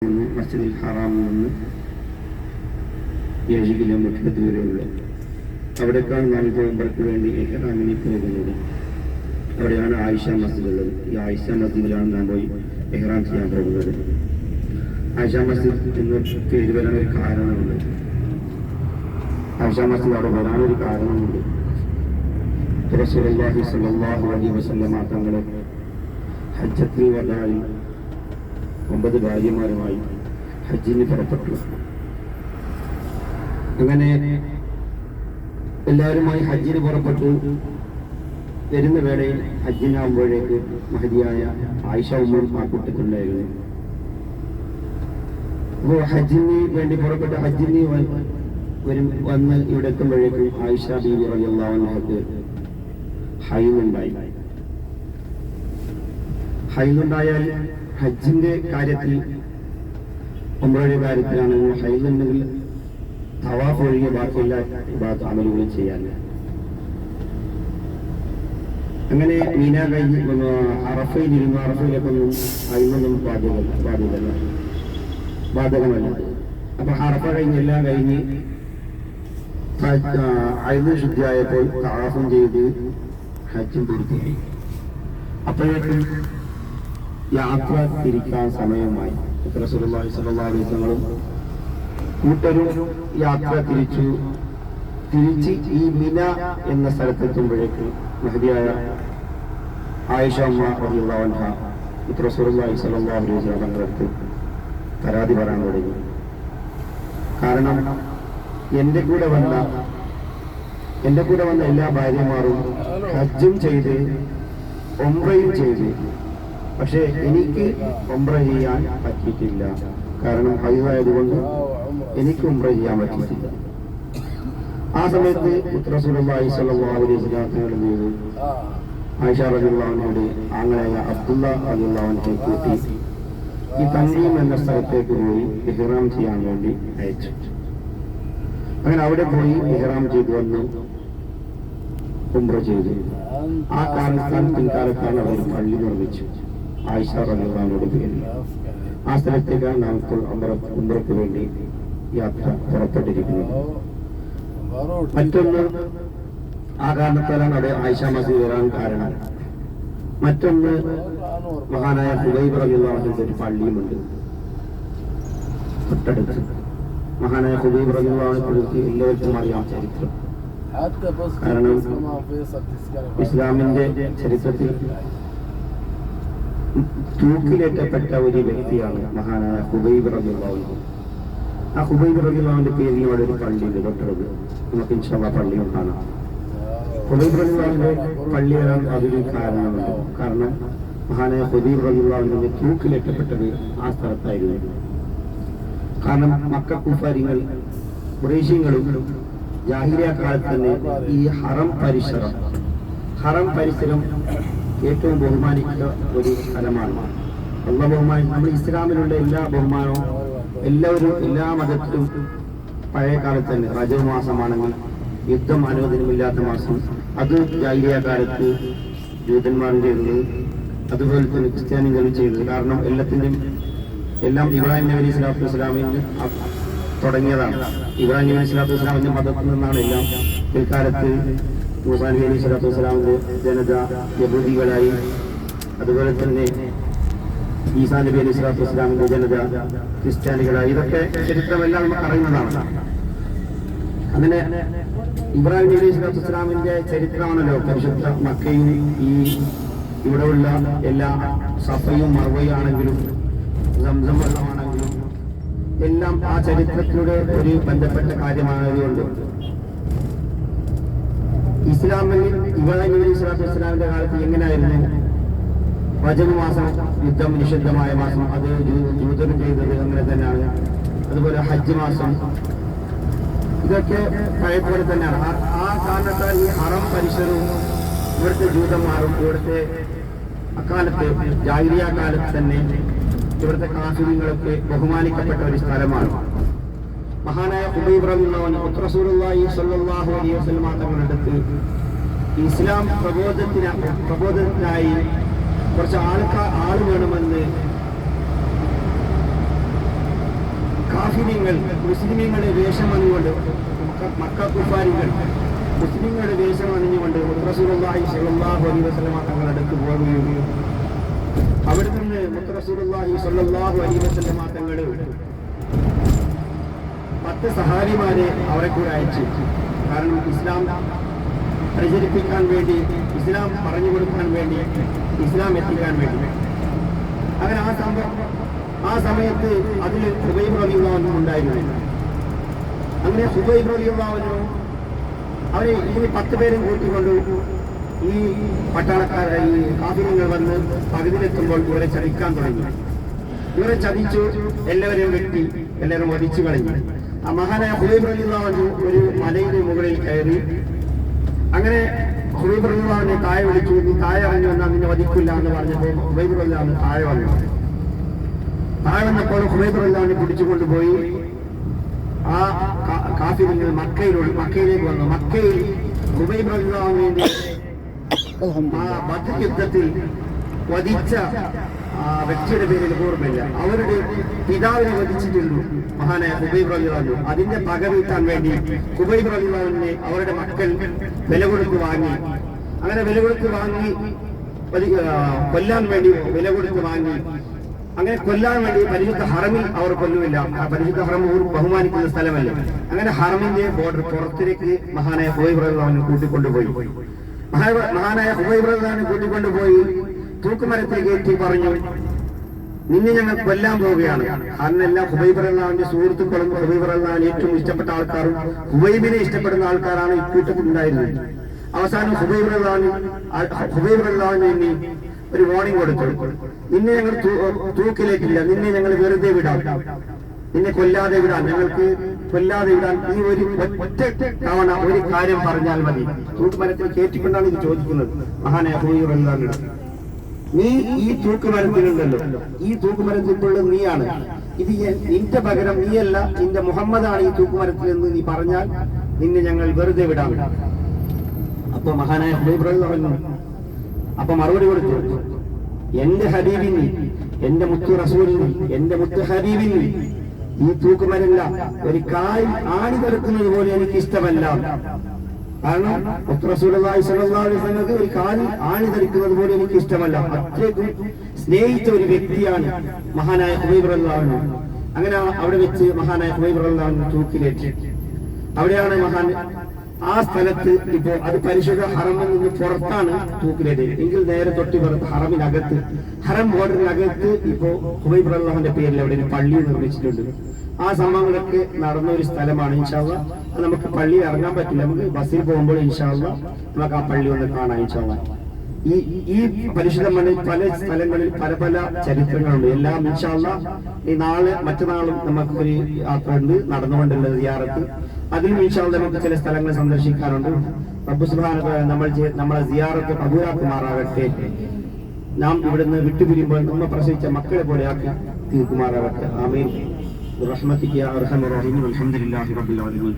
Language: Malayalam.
മസ്ജിദുൽ ഹറാമിൽ നിന്ന് 7 കിലോമീറ്റർ ദൂരെയുള്ള അവിടേക്കാണ് നാം ഉംറയ്ക്ക് വേണ്ടി ഇഹ്റാമിന് പോകുന്നത്. അവിടെയാണ് ആയിഷ മസ്ജിദ് ഉള്ളത്. ഈ ആയിഷ മസ്ജിദിലാണ് നാം പോയി ഇഹ്റാം ചെയ്യാൻ പോകുന്നത്. ആയിഷ മസ്ജിദ് എന്ന് പേര് വരാനൊരു കാരണമുണ്ട്. ആയിഷ മസ്ജിദ് അവിടെ വരാനൊരു കാരണമുണ്ട്. റസൂലുള്ളാഹി സ്വല്ലല്ലാഹു അലൈഹി വസല്ലമ തങ്ങളെ ഹജ്ജത്തുൽ വദാഇൽ 9 ഭാര്യമാരുമായി ഹജ്ജിന് പുറപ്പെട്ടു. അങ്ങനെ എല്ലാവരുമായി ഹജ്ജിന് പുറപ്പെട്ടു വരുന്ന വേളയിൽ ഹജ്ജിനാകുമ്പോഴേക്ക് മഹദിയായ ആയിഷ ഉമ്മ ആ കൂട്ടത്തിലുണ്ടായിരുന്നു. അപ്പോൾ ഹജ്ജിന് വേണ്ടി പുറപ്പെട്ട ഹജ്ജിന് വന്ന് ഇവിടെ എത്തുമ്പോഴേക്കും ആയിഷ ബീവി റളിയല്ലാഹു അൻഹക്ക് ഹൈലുണ്ടായി. ഹൈലുണ്ടായാൽ ഹജ്ജിന്റെ കാര്യത്തിൽ ഉംറയുടെ കാര്യത്തിലാണെങ്കിൽ ഹൈലുണ്ടെങ്കിൽ തവാഫ് ഒഴികെ ബാക്കിയെല്ലാ അമലുകളും ചെയ്യാൻ. അങ്ങനെ മീന കഴിഞ്ഞ് അറഫയിലിരുന്നു. അറഫയിലേക്കൊന്നും ഹൈലൊന്നും ബാധകമല്ല. അപ്പൊ അറഫ കഴിഞ്ഞെല്ലാം കഴിഞ്ഞ് ഹൈല് ശുദ്ധിയായപ്പോൾ തവാഫും ചെയ്ത് ഹജ്ജും പൂർത്തിയായി. അപ്പോഴേക്കും യാത്ര തിരിക്കാൻ സമയമായി. റസൂലുള്ളാഹി സ്വല്ലല്ലാഹു അലൈഹി വസല്ലം കൂട്ടരും യാത്ര തിരിച്ച് ഈ മിന എന്ന സ്ഥലത്തെത്തുമ്പോഴേക്ക് മഹദിയായ ആയിഷ ഉമ്മ റളിയല്ലാഹു അൻഹ റസൂലുള്ളാഹി സ്വല്ലല്ലാഹു അലൈഹി വസല്ലം തങ്ങൾക്ക് പരാതി പറയാൻ തുടങ്ങി. കാരണം എൻ്റെ കൂടെ വന്ന എല്ലാ ഭാര്യമാരും ഹജ്ജും ചെയ്ത് ഉംറയും ചെയ്ത്, പക്ഷെ എനിക്ക് ഉംറ ചെയ്യാൻ പറ്റിയിട്ടില്ല. കാരണം ഹൈദായതുകൊണ്ട് എനിക്ക് ഉംറ ചെയ്യാൻ പറ്റിയിട്ടില്ല. ആ സമയത്ത് റസൂലുള്ളാഹി സ്വല്ലല്ലാഹു അലൈഹി വസല്ലം ആയിഷ റളിയല്ലാഹു അൻഹയുടെ ആങ്ങളായ അബ്ദുള്ള റളിയല്ലാഹു അൻഹയെ കൂട്ടി ഈ തൻഈം എന്ന സ്ഥലത്തേക്ക് പോയി ഇഹ്റാം ചെയ്യാൻ വേണ്ടി അയച്ചു. അങ്ങനെ അവിടെ പോയി ഇഹ്റാം ചെയ്തു വന്നു ഉംറ ചെയ്തു. ആ കാലത്താണ് പിൻകാലത്താണ് അവർ പള്ളി നിർമ്മിച്ചു ആയിഷ റളിയല്ലാഹു അൻഹയുടെ പേരിൽ. ആ സ്ഥലത്തേക്കാണ് നാം ഇപ്പോൾ ഉംറയ്ക്ക് വേണ്ടി യാത്ര പുറപ്പെട്ടിരിക്കുന്നത്. മറ്റൊന്ന് ആ കാരണത്താലാണ് അവിടെ ആയിഷ മസ്ജിദ് വരാൻ കാരണം. മറ്റൊന്ന് മഹാനായ ഖുബൈബ് റളിയല്ലാഹു അൻഹുവിന്റെ ഒരു പള്ളിയുമുണ്ട് തൊട്ടടുത്ത്. മഹാനായ ഖുബൈബ് റളിയല്ലാഹു അൻഹുവിനെ എല്ലാവർക്കും അറിയാം ചരിത്രം. കാരണം ഇസ്ലാമിന്റെ ചരിത്രത്തിൽ തൂക്കിലേറ്റപ്പെട്ട ഒരു വ്യക്തിയാണ് മഹാനായ ഖുബൈബ് റളിയല്ലാഹു അൻഹു. ആ ഖുബൈബ് റളിയല്ലാഹു അൻഹുവിന്റെ പേരിൽ അവിടെ ഒരു പള്ളിയുണ്ട് തൊട്ടടുത്ത്. നമുക്ക് ഇൻഷാ അല്ലാഹ് പള്ളിയും കാണാം. ഖുബൈബ് റളിയല്ലാഹു അൻഹുവിന്റെ പള്ളി വരാൻ അതൊരു കാരണമുണ്ട്. കാരണം മഹാനായ ഖുബൈബ് റളിയല്ലാഹു അൻഹുവിന്റെ തൂക്കിലേറ്റപ്പെട്ടത് ആ സ്ഥലത്തായിരുന്നു. കാരണം മക്ക കുഫാരികൾ ഖുറൈശികളും ജാഹിലിയ്യ കാലത്ത് തന്നെ ഈ ഹറം പരിസരം ഏറ്റവും ബഹുമാനിക്കുന്ന ഒരു സ്ഥലമാണ്. അല്ലാഹു ബഹുമാനിക്കും. നമ്മൾ ഇസ്ലാമിലുള്ള എല്ലാ ബഹുമാനവും എല്ലാ മതത്തിലും പഴയ കാലത്ത് തന്നെ റജബ് മാസമാണെങ്കിൽ യുദ്ധം അനുവദനമില്ലാത്ത മാസം, അത് ജാഹിലിയ്യ കാലത്ത് ജൂതന്മാരും ചെയ്തത്, അതുപോലെ തന്നെ ക്രിസ്ത്യാനികളും ചെയ്തത്. കാരണം എല്ലാം ഇബ്രാഹിം നബി സ്വല്ലല്ലാഹു അലൈഹി വസല്ലമിന് തുടങ്ങിയതാണ്. ഇബ്രാഹിം നബി സ്വല്ലല്ലാഹു അലൈഹി വസല്ലമിന്റെ മതത്തിൽ നിന്നാണ് എല്ലാം. പിൽക്കാലത്ത് മൂസാ നബി സ്വല്ലല്ലാഹു അലൈഹി വസല്ലമിന്റെ ജനത യഹൂദികളായി, അതുപോലെ തന്നെ ഈസാ നബി സ്വല്ലല്ലാഹു അലൈഹി വസല്ലമിന്റെ ജനത ക്രിസ്ത്യാനികളായി. ഇതൊക്കെ ചരിത്രമെല്ലാം നമുക്ക് അറിയുന്നതാണ്. അങ്ങനെ ഇബ്രാഹിം നബി സ്വല്ലല്ലാഹു അലൈഹി വസല്ലമിന്റെ ചരിത്രമാണല്ലോ പരിശുദ്ധ മക്കയും ഈ ഇവിടെയുള്ള എല്ലാ സഫയും മർവയും ആണെങ്കിലും സംസം വെള്ളമാണെങ്കിലും എല്ലാം ആ ചരിത്രത്തിലൂടെ ഒരു ബന്ധപ്പെട്ട കാര്യമായതുകൊണ്ട് ഇസ്ലാമിൽ ഇബ്രാഹിം നബി സ്വല്ലല്ലാഹു അലൈഹി വസല്ലമിന്റെ കാലത്ത് എങ്ങനെയായിരുന്നു റജബ് മാസം യുദ്ധം നിഷിദ്ധമായ മാസം, അത് ജൂതരും ചെയ്തത് അങ്ങനെ തന്നെയാണ്. അതുപോലെ ഹജ്ജ് മാസം, ഇതൊക്കെ പഴയപോലെ തന്നെയാണ്. ആ കാരണത്താൽ ഈ ഹറം പരിസരവും ഇവിടുത്തെ ജൂതന്മാരും ഇവിടുത്തെ അക്കാലത്ത് ജാഹിലിയ്യ കാലത്ത് തന്നെ ഇവിടുത്തെ കാഫിറുകളൊക്കെ ബഹുമാനിക്കപ്പെട്ട ഒരു സ്ഥലമാണ്. മഹാനായ ഖുബൈബ് റളിയല്ലാഹു അൻഹു റസൂലുള്ളാഹി സ്വല്ലല്ലാഹു അലൈഹി വസല്ലം തങ്ങളുടെ അടുത്ത് ഇസ്ലാം പ്രബോധനത്തിനായി കുറച്ച് ആൾ വേണമെന്ന് കാഫിര്യങ്ങൾ മുസ്ലിമീങ്ങളുടെ വേഷം അണിഞ്ഞുകൊണ്ട് മക്ക കുഫാരികൾ മുസ്ലിങ്ങളുടെ വേഷം അണിഞ്ഞുകൊണ്ട് റസൂലുള്ളാഹി സ്വല്ലല്ലാഹു അലൈഹി വസല്ലം തങ്ങളുടെ അടുത്ത് പോവുകയും അവിടെ നിന്ന് റസൂലുള്ളാഹി സ്വല്ലല്ലാഹു അലൈഹി വസല്ലം തങ്ങൾ 10 സഹാബിമാരെ അവരെ കൂടെ അയച്ചു. കാരണം ഇസ്ലാം പ്രചരിപ്പിക്കാൻ വേണ്ടി, ഇസ്ലാം പറഞ്ഞു കൊടുക്കാൻ വേണ്ടി, ഇസ്ലാം എത്തിക്കാൻ വേണ്ടി. അങ്ങനെ ആ സമയത്ത് അതിൽ ഹുബൈബ് റളിയല്ലാഹു അൻഹു ഉണ്ടായിരുന്നു. അങ്ങനെ ഹുബൈബ് റളിയല്ലാഹു അൻഹു അവരെ ഇതിന് 10 പേരും കൂട്ടിക്കൊണ്ട് ഈ പട്ടാളക്കാരെ ഈ കാഫിറുകൾ വന്ന് പകുതിയിലെത്തുമ്പോൾ ഇവരെ ചതിക്കാൻ തുടങ്ങി. ഇവരെ ചതിച്ചു, എല്ലാവരെയും വെട്ടി, എല്ലാവരും വധിച്ചു കളഞ്ഞു. ആ മഹാനായ ഹുബൈബ് റളിയല്ലാഹു അൻഹു ഒരു മലയുടെ മുകളിൽ കയറി. അങ്ങനെ ഹുബൈബ് റളിയല്ലാഹു അൻഹു താഴെ വിളിച്ചു. നീ താഴെ ഇറങ്ങി വന്നാൽ നിന്നെ വധിക്കില്ല എന്ന് പറഞ്ഞപ്പോൾ ഹുബൈബ് റളിയല്ലാഹു അൻഹു താഴെ വന്നു. താഴെ വന്നപ്പോൾ ഹുബൈബ് റളിയല്ലാഹു അൻഹു പിടിച്ചുകൊണ്ടുപോയി ആ കാഫിറുകൾ മക്കയിലേക്ക് വന്നു. മക്കയിൽ ഹുബൈബ് റളിയല്ലാഹു അൻഹുവിന്റെ ആ ബദർ യുദ്ധത്തിൽ വധിച്ച വ്യക്തിയുടെ പേരിൽ ഓർമ്മയില്ല. അവരുടെ പിതാവിനെ വധിച്ചിട്ടുണ്ട് മഹാനായ ഹുബൈബ് റളിയല്ലാഹു അൻഹു. അതിന്റെ പക വീട്ടാൻ വേണ്ടി ഹുബൈബ് റളിയല്ലാഹു അൻഹുവിനെ അവരുടെ മക്കൾ വില കൊടുത്ത് വാങ്ങി. അങ്ങനെ വില കൊടുത്ത് വാങ്ങി കൊല്ലാൻ വേണ്ടി വില കൊടുത്ത് വാങ്ങി. അങ്ങനെ കൊല്ലാൻ വേണ്ടി പരിശുദ്ധ ഹറമിൽ അവർ കൊല്ലുമില്ല. പരിശുദ്ധ ഹറം ബഹുമാനിക്കുന്ന സ്ഥലമല്ല. അങ്ങനെ ഹറമിന്റെ ബോർഡർ പുറത്തിലേക്ക് മഹാനായ ഹുബൈബ് റളിയല്ലാഹു അൻഹു കൂട്ടിക്കൊണ്ടുപോയി. മഹാനായ ഹുബൈബ് റളിയല്ലാഹു അൻഹു കൂട്ടിക്കൊണ്ടുപോയി തൂക്കുമരത്തിൽ കയറ്റി പറഞ്ഞു, നിന്നെ ഞങ്ങൾ കൊല്ലാൻ പോവുകയാണ്. കാരണം എല്ലാ ഹുബൈബ് റളിയല്ലാഹു അൻഹുവിന്റെ സുഹൃത്തുക്കളും ഹുബൈബ് റളിയല്ലാഹു അൻഹു ഏറ്റവും ഇഷ്ടപ്പെട്ട ആൾക്കാരും ഹുബൈബിനെ ഇഷ്ടപ്പെടുന്ന ആൾക്കാരാണ് ഇക്കൂട്ടത്തിലുണ്ടായിരുന്നത്. അവസാനം ഹുബൈബ് റളിയല്ലാഹു അൻഹു ഒരു വാർണിംഗ് കൊടുത്തു, നിന്നെ ഞങ്ങൾ തൂക്കിലേക്കില്ല, നിന്നെ ഞങ്ങൾ വെറുതെ വിടാം, നിന്നെ കൊല്ലാതെ വിടാൻ, ഞങ്ങൾക്ക് കൊല്ലാതെ വിടാൻ നീ ഒരു ഒറ്റ തവണ ഒരു കാര്യം പറഞ്ഞാൽ മതി. തൂക്കുമരത്തിൽ കയറ്റിക്കൊണ്ടാണ് ഇത് ചോദിക്കുന്നത് മഹാനായ ഹുബൈബ് റളിയല്ലാഹു അൻഹു. നീ ഈ തൂക്കുമരത്തിലുണ്ടല്ലോ, ഈ തൂക്കുമരത്തിലുള്ള നീയാണ്, ഇത് നിന്റെ പകരം നീയല്ല, നിന്റെ മുഹമ്മദാണ് ഈ തൂക്കുമരത്തിൽ എന്ന് നീ പറഞ്ഞാൽ നിന്നെ ഞങ്ങൾ വെറുതെ വിടാം. അപ്പൊ മഹാനായ ഹുബൈബ് റളിയല്ലാഹു അൻഹു അപ്പൊ മറുപടി കൊടുത്തു, എന്റെ ഹബീബിന്, എന്റെ മുത്തു റസൂലിന്, എന്റെ മുത്തു ഹബീബിന് ഈ തൂക്കുമരല്ല ഒരു കാൽ ആണി തെറുക്കുന്നത് പോലെ എനിക്ക് ഇഷ്ടമല്ല. കാരണം റസൂലുള്ളാഹി സ്വല്ലല്ലാഹു അലൈഹി വസല്ലം ഒരു കാലിൽ ആണി ധരിക്കുന്നത് പോലെ എനിക്ക് ഇഷ്ടമല്ല. അത്രയ്ക്കും സ്നേഹിച്ച ഒരു വ്യക്തിയാണ് മഹാനായ ഹുബൈബ് റളിയല്ലാഹു അൻഹു. അങ്ങനെ അവിടെ വെച്ച് മഹാനായ ഹുബൈബ് റളിയല്ലാഹു അൻഹു തൂക്കിലേറ്റി. അവിടെയാണ് ആ സ്ഥലത്ത് ഇപ്പോ അത് പരിശുദ്ധ ഹറമിൽ നിന്ന് പുറത്താണ് തൂക്കിലേറ്റ് എങ്കിൽ നേരെ തൊട്ടി പുറത്ത് ഹറമിനകത്ത്, ഹറം ബോർഡറിനകത്ത് ഇപ്പോ ഹുബൈബ് റളിയല്ലാഹു അൻഹുവിന്റെ പേരിൽ അവിടെ ഒരു പള്ളി നിർമ്മിച്ചിട്ടുണ്ട്. ആ സംഭവങ്ങളൊക്കെ നടന്ന ഒരു സ്ഥലമാണ്. ഇൻഷാ അല്ലാഹ് നമുക്ക് പള്ളിയിൽ ഇറങ്ങാൻ പറ്റില്ല, നമുക്ക് ബസ്സിൽ പോകുമ്പോൾ ഇൻഷാ അല്ലാഹ് നമുക്ക് ആ പള്ളി ഒന്ന് കാണാം ഇൻഷാ അല്ലാഹ്. ഈ പരിശുദ്ധ മണ്ണിൽ പല സ്ഥലങ്ങളിൽ പല പല ചരിത്രങ്ങളുണ്ട്. എല്ലാം ഇൻഷാ അല്ലാഹ് ഈ മറ്റന്നാളും നമുക്കൊരു യാത്ര ഉണ്ട് നടന്നുകൊണ്ടുള്ളത് സിയാറത്ത്. അതിലും ഇൻഷാ അല്ലാഹ് നമുക്ക് ചില സ്ഥലങ്ങൾ സന്ദർശിക്കാറുണ്ട്. റബ്ബ് സുബ്ഹാനഹു വ തആല നമ്മളെ സിയാറത്ത് കബൂലാക്കുമാറാകട്ടെ. നാം ഇവിടുന്ന് വിട്ടുപിരിയുമ്പോൾ നമ്മെ പ്രസവിച്ച മക്കളെ പോലെ ആക്കി തീർക്കുമാറാകട്ടെ. ആമീൻ. برحمتك يا ارحم الراحمين والحمد لله رب العالمين.